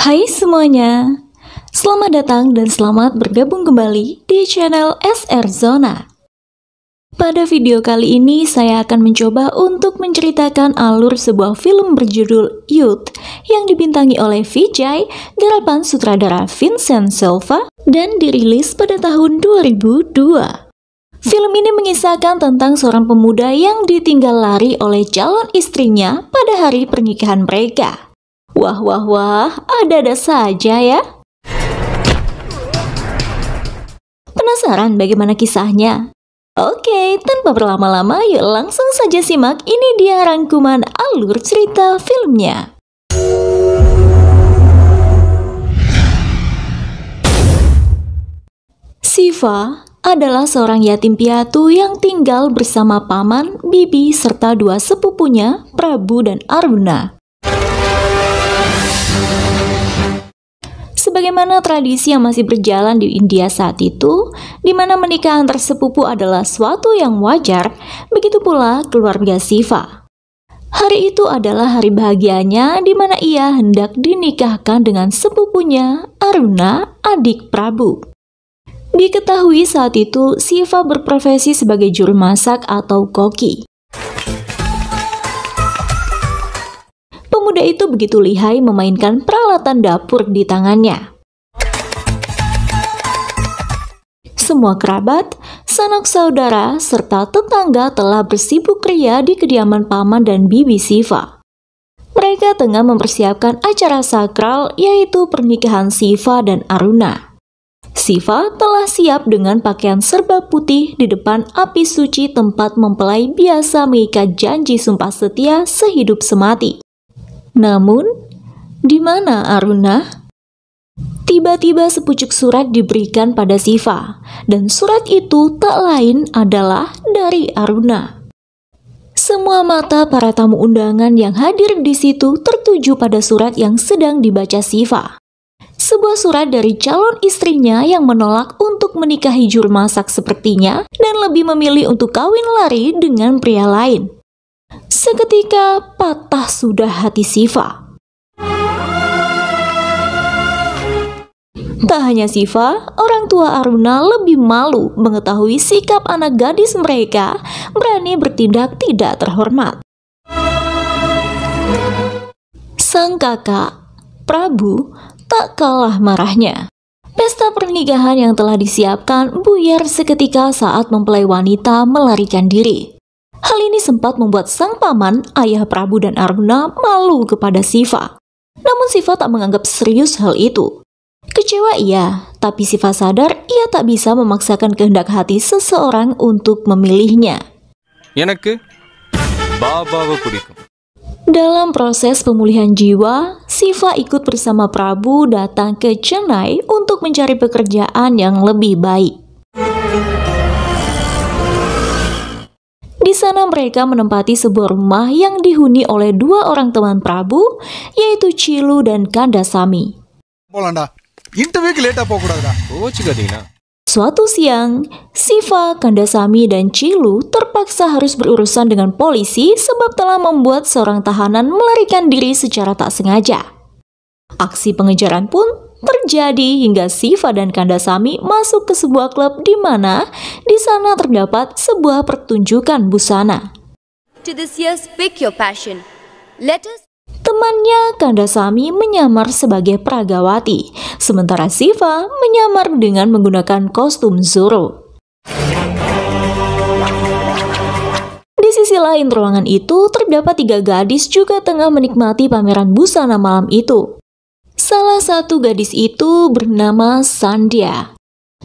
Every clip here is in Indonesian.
Hai semuanya, selamat datang dan selamat bergabung kembali di channel SR Zona. Pada video kali ini saya akan mencoba untuk menceritakan alur sebuah film berjudul Youth yang dibintangi oleh Vijay, garapan sutradara Vincent Selva, dan dirilis pada tahun 2002. Film ini mengisahkan tentang seorang pemuda yang ditinggal lari oleh calon istrinya pada hari pernikahan mereka. Wah, ada-ada saja ya. Penasaran bagaimana kisahnya? Oke, tanpa berlama-lama yuk langsung saja simak, ini dia rangkuman alur cerita filmnya. Siva adalah seorang yatim piatu yang tinggal bersama paman, bibi, serta dua sepupunya, Prabu dan Aruna. Sebagaimana tradisi yang masih berjalan di India saat itu, di mana menikah antar sepupu adalah suatu yang wajar, begitu pula keluarga Siva. Hari itu adalah hari bahagianya di mana ia hendak dinikahkan dengan sepupunya, Aruna, adik Prabu. Diketahui saat itu, Siva berprofesi sebagai juru masak atau koki. Pemuda itu begitu lihai memainkan peralatan dapur di tangannya. Semua kerabat, sanak saudara, serta tetangga telah bersibuk ria di kediaman paman dan bibi Siva. Mereka tengah mempersiapkan acara sakral, yaitu pernikahan Siva dan Aruna. Siva telah siap dengan pakaian serba putih di depan api suci tempat mempelai biasa mengikat janji sumpah setia sehidup semati. Namun, di mana Aruna? Tiba-tiba sepucuk surat diberikan pada Siva, dan surat itu tak lain adalah dari Aruna. Semua mata para tamu undangan yang hadir di situ tertuju pada surat yang sedang dibaca Siva. Sebuah surat dari calon istrinya yang menolak untuk menikahi juru masak sepertinya dan lebih memilih untuk kawin lari dengan pria lain. Seketika patah sudah hati Siva. Tak hanya Siva, orang tua Aruna lebih malu mengetahui sikap anak gadis mereka berani bertindak tidak terhormat. Sang kakak, Prabu, tak kalah marahnya. Pesta pernikahan yang telah disiapkan buyar seketika saat mempelai wanita melarikan diri. Hal ini sempat membuat sang paman, ayah Prabu dan Aruna malu kepada Siva. Namun Siva tak menganggap serius hal itu. Kecewa iya, tapi Siva sadar ia tak bisa memaksakan kehendak hati seseorang untuk memilihnya. Dalam proses pemulihan jiwa, Siva ikut bersama Prabu datang ke Chennai untuk mencari pekerjaan yang lebih baik. Di sana mereka menempati sebuah rumah yang dihuni oleh dua orang teman Prabu, yaitu Chilu dan Kandasamy. Suatu siang, Siva, Kandasamy, dan Chilu terpaksa harus berurusan dengan polisi sebab telah membuat seorang tahanan melarikan diri secara tak sengaja. Aksi pengejaran pun terjadi hingga Siva dan Kandasamy masuk ke sebuah klub di mana di sana terdapat sebuah pertunjukan busana. Temannya Kandasamy menyamar sebagai Pragawati, sementara Siva menyamar dengan menggunakan kostum Zoro. Di sisi lain ruangan itu terdapat 3 gadis juga tengah menikmati pameran busana malam itu. Salah satu gadis itu bernama Sandhya.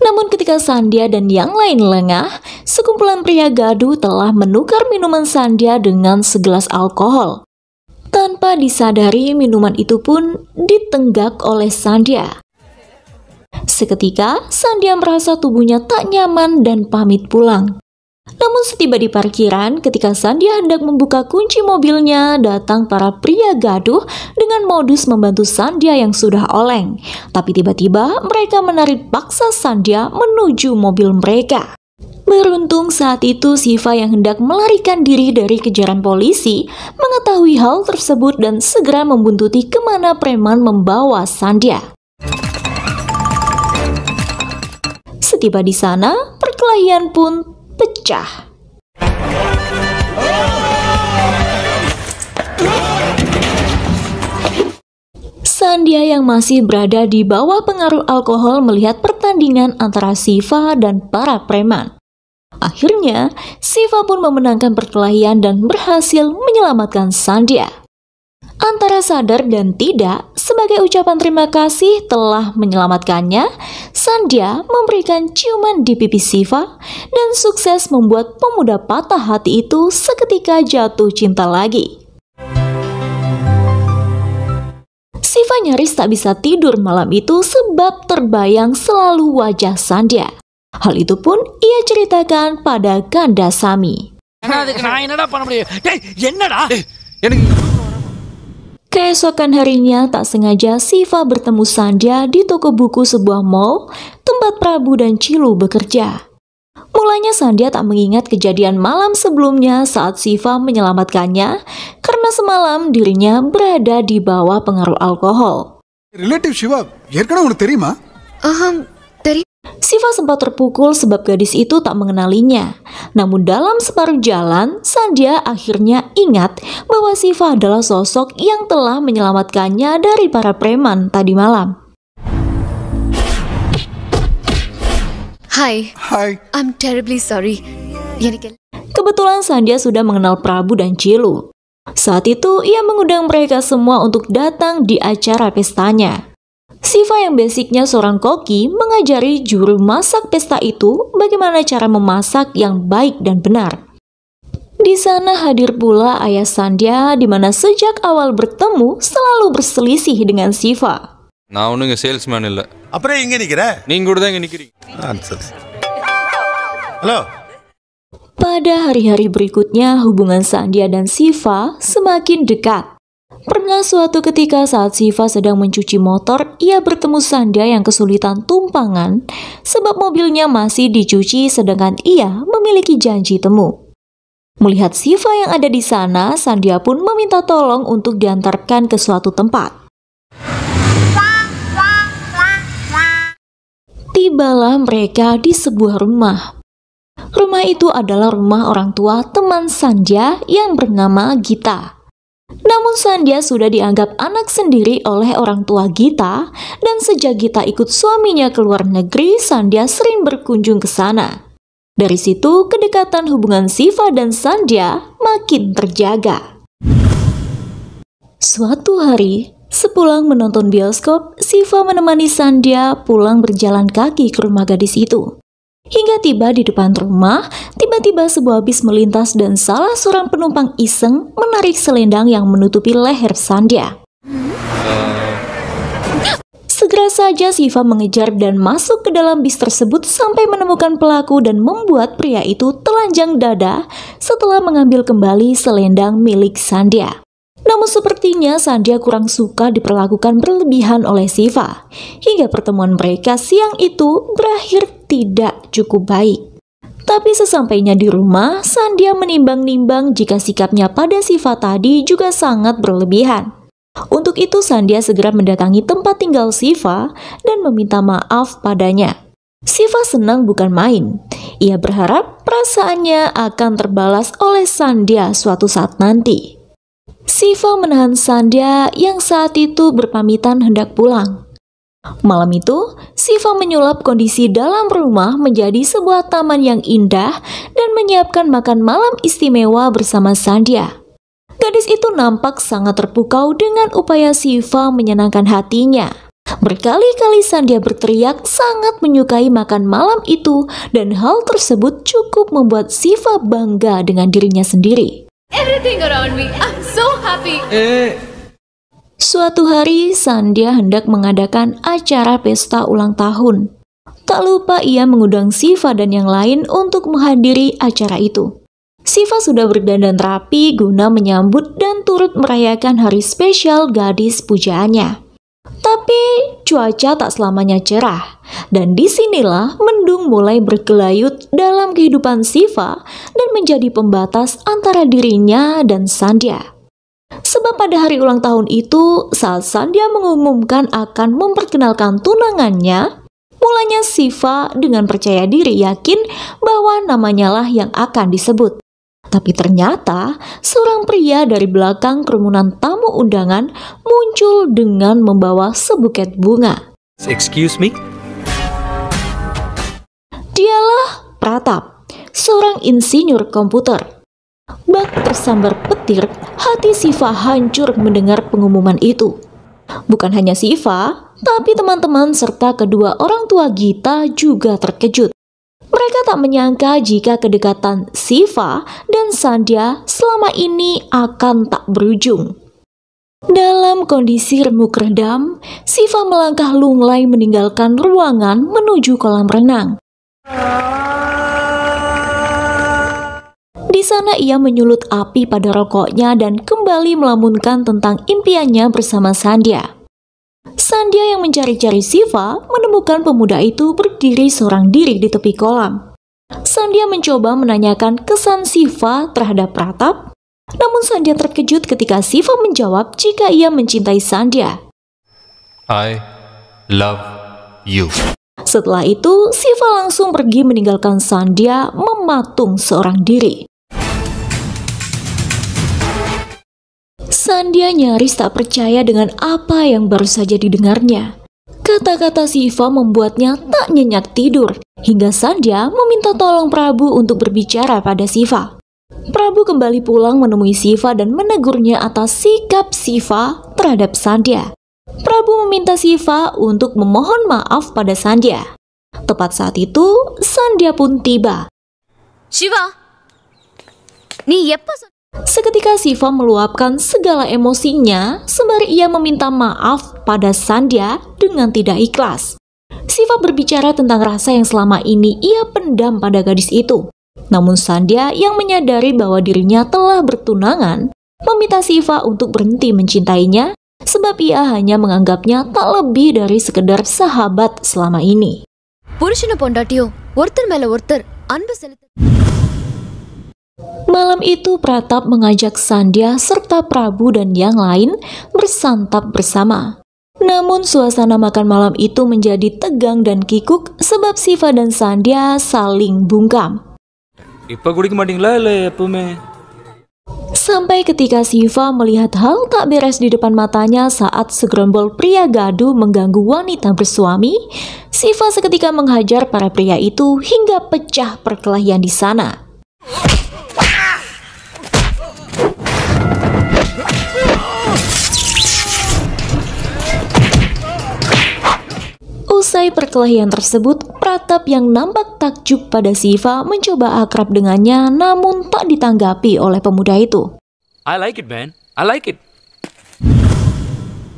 Namun ketika Sandhya dan yang lain lengah, sekumpulan pria gaduh telah menukar minuman Sandhya dengan segelas alkohol. Tanpa disadari minuman itu pun ditenggak oleh Sandhya. Seketika Sandhya merasa tubuhnya tak nyaman dan pamit pulang. Namun setiba di parkiran, ketika Sandhya hendak membuka kunci mobilnya, datang para pria gaduh dengan modus membantu Sandhya yang sudah oleng. Tapi tiba-tiba mereka menarik paksa Sandhya menuju mobil mereka. Beruntung saat itu Shiva yang hendak melarikan diri dari kejaran polisi mengetahui hal tersebut dan segera membuntuti kemana preman membawa Sandhya. Setiba di sana, perkelahian pun pecah. Sandhya yang masih berada di bawah pengaruh alkohol melihat pertandingan antara Shiva dan para preman. Akhirnya, Shiva pun memenangkan perkelahian dan berhasil menyelamatkan Sandhya. Antara sadar dan tidak, sebagai ucapan terima kasih telah menyelamatkannya, Sandhya memberikan ciuman di pipi Shiva dan sukses membuat pemuda patah hati itu seketika jatuh cinta lagi. Shiva nyaris tak bisa tidur malam itu sebab terbayang selalu wajah Sandhya. Hal itu pun ia ceritakan pada Kandasamy. Keesokan harinya tak sengaja Shiva bertemu Sandhya di toko buku sebuah mall tempat Prabu dan Chilu bekerja. Mulanya Sandhya tak mengingat kejadian malam sebelumnya saat Shiva menyelamatkannya karena semalam dirinya berada di bawah pengaruh alkohol. Relative Shiva, ஏற்கனவே தெரியுமா? Shiva sempat terpukul sebab gadis itu tak mengenalinya. Namun dalam separuh jalan, Sandhya akhirnya ingat bahwa Shiva adalah sosok yang telah menyelamatkannya dari para preman tadi malam. Hi. I'm terribly sorry. Kebetulan Sandhya sudah mengenal Prabu dan Chilu. Saat itu ia mengundang mereka semua untuk datang di acara pestanya. Shiva yang basicnya seorang koki mengajari juru masak pesta itu bagaimana cara memasak yang baik dan benar. Di sana hadir pula ayah Sandhya di mana sejak awal bertemu selalu berselisih dengan Shiva. நான் ஒண்ணுங்க சேல்ஸ்மேன் இல்ல. அப்புறம் எங்க நிக்கிற? நீங்க கூட தான் இங்க நிக்கிறீங்க. Halo. Pada hari-hari berikutnya hubungan Sandhya dan Shiva semakin dekat. Pernah suatu ketika saat Shiva sedang mencuci motor, ia bertemu Sandhya yang kesulitan tumpangan sebab mobilnya masih dicuci sedangkan ia memiliki janji temu. Melihat Shiva yang ada di sana, Sandhya pun meminta tolong untuk diantarkan ke suatu tempat. Tibalah mereka di sebuah rumah. Rumah itu adalah rumah orang tua teman Sandhya yang bernama Gita. Namun Sandhya sudah dianggap anak sendiri oleh orang tua Gita dan sejak Gita ikut suaminya ke luar negeri, Sandhya sering berkunjung ke sana. Dari situ kedekatan hubungan Shiva dan Sandhya makin terjaga. Suatu hari, sepulang menonton bioskop, Shiva menemani Sandhya pulang berjalan kaki ke rumah gadis itu. Hingga tiba di depan rumah, tiba-tiba sebuah bis melintas dan salah seorang penumpang iseng menarik selendang yang menutupi leher Sandhya. Segera saja Shiva mengejar dan masuk ke dalam bis tersebut sampai menemukan pelaku dan membuat pria itu telanjang dada setelah mengambil kembali selendang milik Sandhya. Namun sepertinya Sandhya kurang suka diperlakukan berlebihan oleh Shiva, hingga pertemuan mereka siang itu berakhir tidak cukup baik. Tapi sesampainya di rumah, Sandhya menimbang-nimbang jika sikapnya pada Shiva tadi juga sangat berlebihan. Untuk itu Sandhya segera mendatangi tempat tinggal Shiva dan meminta maaf padanya. Shiva senang bukan main. Ia berharap perasaannya akan terbalas oleh Sandhya suatu saat nanti. Shiva menahan Sandhya yang saat itu berpamitan hendak pulang. Malam itu, Shiva menyulap kondisi dalam rumah menjadi sebuah taman yang indah dan menyiapkan makan malam istimewa bersama Sandhya. Gadis itu nampak sangat terpukau dengan upaya Shiva menyenangkan hatinya. Berkali-kali Sandhya berteriak sangat menyukai makan malam itu dan hal tersebut cukup membuat Shiva bangga dengan dirinya sendiri. Everything around me, I'm so happy. Suatu hari, Sandhya hendak mengadakan acara pesta ulang tahun. Tak lupa ia mengundang Shiva dan yang lain untuk menghadiri acara itu. Shiva sudah berdandan rapi guna menyambut dan turut merayakan hari spesial gadis pujaannya. Tapi cuaca tak selamanya cerah. Dan disinilah mendung mulai bergelayut dalam kehidupan Siva dan menjadi pembatas antara dirinya dan Sandhya. Sebab pada hari ulang tahun itu, saat Sandhya mengumumkan akan memperkenalkan tunangannya, mulanya Siva dengan percaya diri yakin bahwa namanya lah yang akan disebut. Tapi ternyata seorang pria dari belakang kerumunan tamu undangan muncul dengan membawa sebuket bunga. Excuse me? Dialah Pratap, seorang insinyur komputer. Bak tersambar petir, hati Siva hancur mendengar pengumuman itu. Bukan hanya Siva, tapi teman-teman serta kedua orang tua Gita juga terkejut. Mereka tak menyangka jika kedekatan Siva dan Sandhya selama ini akan tak berujung. Dalam kondisi remuk redam, Siva melangkah lunglai meninggalkan ruangan menuju kolam renang. Di sana ia menyulut api pada rokoknya dan kembali melamunkan tentang impiannya bersama Sandhya. Sandhya yang mencari-cari Siva menemukan pemuda itu berdiri seorang diri di tepi kolam. Sandhya mencoba menanyakan kesan Siva terhadap Pratap, namun Sandhya terkejut ketika Siva menjawab jika ia mencintai Sandhya. I love you. Setelah itu, Siva langsung pergi meninggalkan Sandhya mematung seorang diri. Sandhya nyaris tak percaya dengan apa yang baru saja didengarnya. Kata-kata Siva membuatnya tak nyenyak tidur, hingga Sandhya meminta tolong Prabu untuk berbicara pada Siva. Prabu kembali pulang menemui Siva dan menegurnya atas sikap Siva terhadap Sandhya. Prabu meminta Siva untuk memohon maaf pada Sandhya. Tepat saat itu, Sandhya pun tiba. Shiva, nee eppa Seketika Siva meluapkan segala emosinya sembari ia meminta maaf pada Sandhya dengan tidak ikhlas. Siva berbicara tentang rasa yang selama ini ia pendam pada gadis itu. Namun Sandhya yang menyadari bahwa dirinya telah bertunangan, meminta Siva untuk berhenti mencintainya sebab ia hanya menganggapnya tak lebih dari sekedar sahabat selama ini. ಪುರುಷನ ಪೊಂಡಾಟಿಯೋ ಒರ್ತರ್ ಮೇಲೆ ಒರ್ತರ್ ಅನ್ಬು ಸೆಳೆತ. Malam itu Pratap mengajak Sandhya serta Prabu dan yang lain bersantap bersama. Namun suasana makan malam itu menjadi tegang dan kikuk sebab Siva dan Sandhya saling bungkam. இப்ப குடிக்க மாட்டீங்களா இல்ல எப்பவுமே? Sampai ketika Siva melihat hal tak beres di depan matanya saat segerombol pria gaduh mengganggu wanita bersuami, Siva seketika menghajar para pria itu hingga pecah perkelahian di sana. Usai perkelahian tersebut, Pratap yang nampak takjub pada Siva mencoba akrab dengannya namun tak ditanggapi oleh pemuda itu. I like it, man. I like it.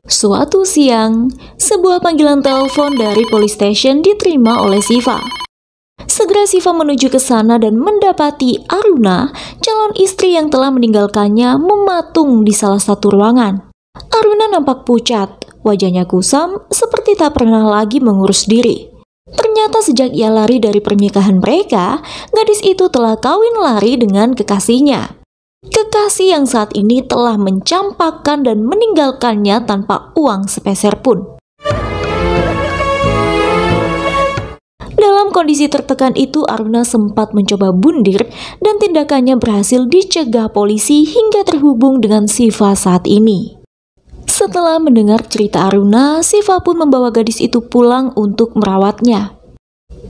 Suatu siang, sebuah panggilan telepon dari police station diterima oleh Siva. Segera Siva menuju ke sana dan mendapati Aruna, calon istri yang telah meninggalkannya, mematung di salah satu ruangan. Aruna nampak pucat, wajahnya kusam seperti tak pernah lagi mengurus diri. Ternyata sejak ia lari dari pernikahan mereka, gadis itu telah kawin lari dengan kekasihnya. Kekasih yang saat ini telah mencampakkan dan meninggalkannya tanpa uang sepeser pun. Dalam kondisi tertekan itu, Aruna sempat mencoba bundir dan tindakannya berhasil dicegah polisi hingga terhubung dengan Siva saat ini. Setelah mendengar cerita Aruna, Siva pun membawa gadis itu pulang untuk merawatnya.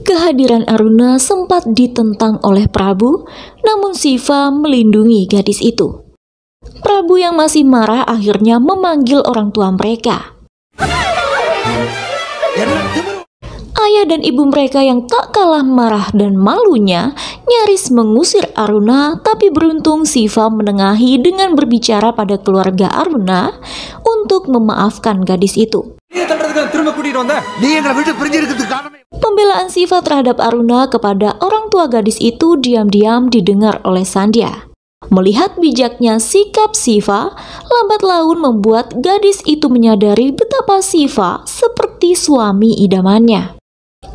Kehadiran Aruna sempat ditentang oleh Prabu, namun Siva melindungi gadis itu. Prabu yang masih marah akhirnya memanggil orang tua mereka. Ayah dan ibu mereka yang tak kalah marah dan malunya nyaris mengusir Aruna, tapi beruntung Siva menengahi dengan berbicara pada keluarga Aruna untuk memaafkan gadis itu. Pembelaan Siva terhadap Aruna kepada orang tua gadis itu diam-diam didengar oleh Sandhya. Melihat bijaknya sikap Siva, lambat laun membuat gadis itu menyadari betapa Siva seperti suami idamannya.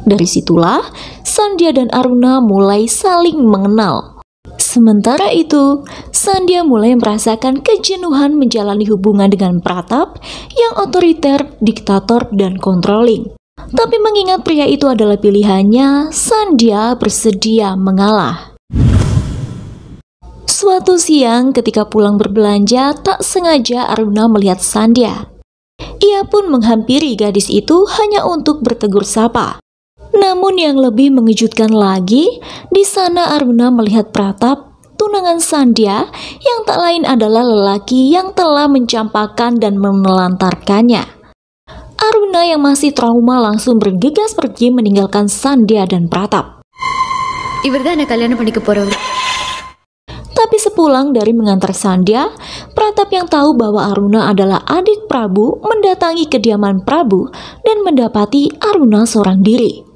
Dari situlah Sandhya dan Aruna mulai saling mengenal. Sementara itu, Sandhya mulai merasakan kejenuhan menjalani hubungan dengan Pratap yang otoriter, diktator, dan controlling. Tapi mengingat pria itu adalah pilihannya, Sandhya bersedia mengalah. Suatu siang ketika pulang berbelanja, tak sengaja Aruna melihat Sandhya. Ia pun menghampiri gadis itu hanya untuk bertegur sapa. Namun yang lebih mengejutkan lagi, di sana Aruna melihat Pratap, tunangan Sandhya, yang tak lain adalah lelaki yang telah mencampakkan dan menelantarkannya. Aruna yang masih trauma langsung bergegas pergi meninggalkan Sandhya dan Pratap. இவர்தான் என்ன கல்யாணம் பண்ணிக்க போறவர். Tapi sepulang dari mengantar Sandhya, Pratap yang tahu bahwa Aruna adalah adik Prabu mendatangi kediaman Prabu dan mendapati Aruna seorang diri.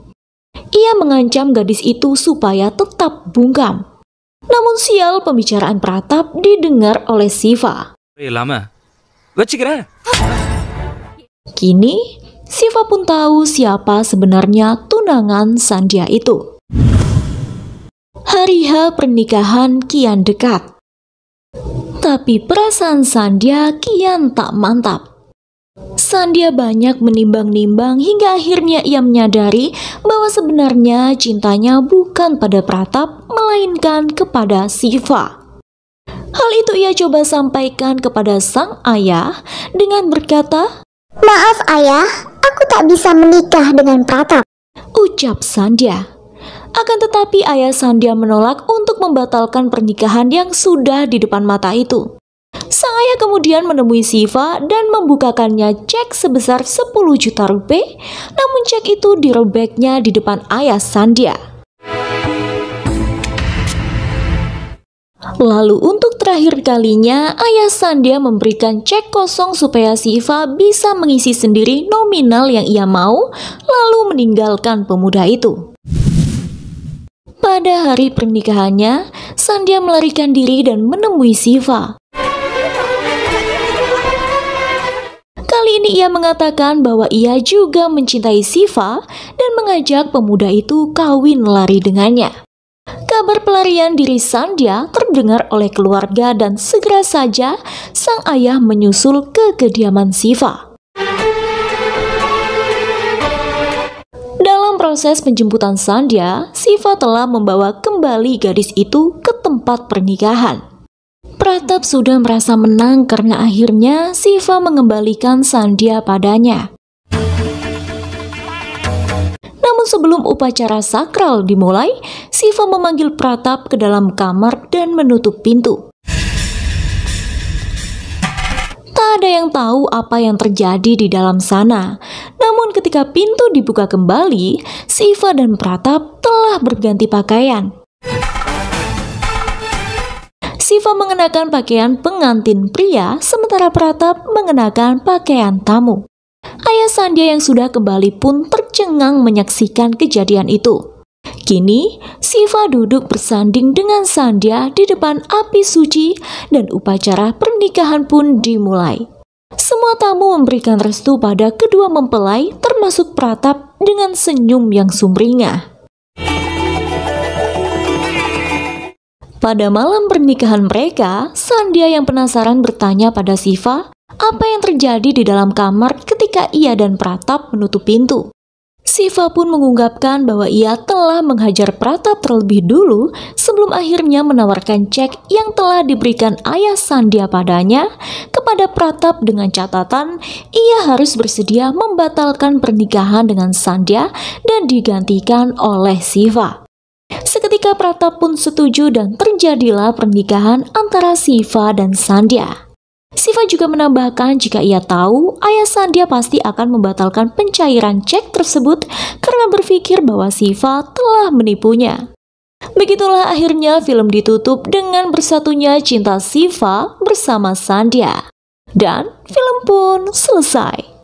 Ia mengancam gadis itu supaya tetap bungkam. Namun sial, pembicaraan Pratap didengar oleh Siva. இல்லாம வச்சுக்கிறேன். Kini, Siva pun tahu siapa sebenarnya tunangan Sandhya itu. Hari H pernikahan kian dekat. Tapi perasaan Sandhya kian tak mantap. Sandhya banyak menimbang-nimbang hingga akhirnya ia menyadari bahwa sebenarnya cintanya bukan pada Pratap, melainkan kepada Siva. Hal itu ia coba sampaikan kepada sang ayah dengan berkata, "Maaf ayah, aku tak bisa menikah dengan Pratap." ucap Sandhya. Akan tetapi ayah Sandhya menolak untuk membatalkan pernikahan yang sudah di depan mata itu. Sang ayah kemudian menemui Siva dan membukakannya cek sebesar 10 juta rupiah, namun cek itu dirobeknya di depan ayah Sandhya. Lalu untuk terakhir kalinya, ayah Sandhya memberikan cek kosong supaya Siva bisa mengisi sendiri nominal yang ia mau, lalu meninggalkan pemuda itu. Pada hari pernikahannya, Sandhya melarikan diri dan menemui Siva. Kali ini ia mengatakan bahwa ia juga mencintai Siva dan mengajak pemuda itu kawin lari dengannya. Kabar pelarian diri Sandhya terdengar oleh keluarga dan segera saja sang ayah menyusul ke kediaman Siva. Dalam proses penjemputan Sandhya, Siva telah membawa kembali gadis itu ke tempat pernikahan. Pratap sudah merasa menang karena akhirnya Siva mengembalikan Sandhya padanya. Namun sebelum upacara sakral dimulai, Siva memanggil Pratap ke dalam kamar dan menutup pintu. Tak ada yang tahu apa yang terjadi di dalam sana. Namun ketika pintu dibuka kembali, Siva dan Pratap telah berganti pakaian. Siva mengenakan pakaian pengantin pria, sementara Pratap mengenakan pakaian tamu. Ayah Sandhya yang sudah kembali pun tercengang menyaksikan kejadian itu. Kini, Siva duduk bersanding dengan Sandhya di depan api suci dan upacara pernikahan pun dimulai. Semua tamu memberikan restu pada kedua mempelai termasuk Pratap dengan senyum yang sumringah. Pada malam pernikahan mereka, Sandhya yang penasaran bertanya pada Siva apa yang terjadi di dalam kamar ketika ia dan Pratap menutup pintu. Siva pun mengungkapkan bahwa ia telah menghajar Pratap terlebih dulu sebelum akhirnya menawarkan cek yang telah diberikan ayah Sandhya padanya kepada Pratap dengan catatan ia harus bersedia membatalkan pernikahan dengan Sandhya dan digantikan oleh Siva. Seketika Pratap pun setuju dan terjadilah pernikahan antara Siva dan Sandhya. Siva juga menambahkan jika ia tahu ayah Sandhya pasti akan membatalkan pencairan cek tersebut karena berpikir bahwa Siva telah menipunya. Begitulah akhirnya film ditutup dengan bersatunya cinta Siva bersama Sandhya. Dan film pun selesai.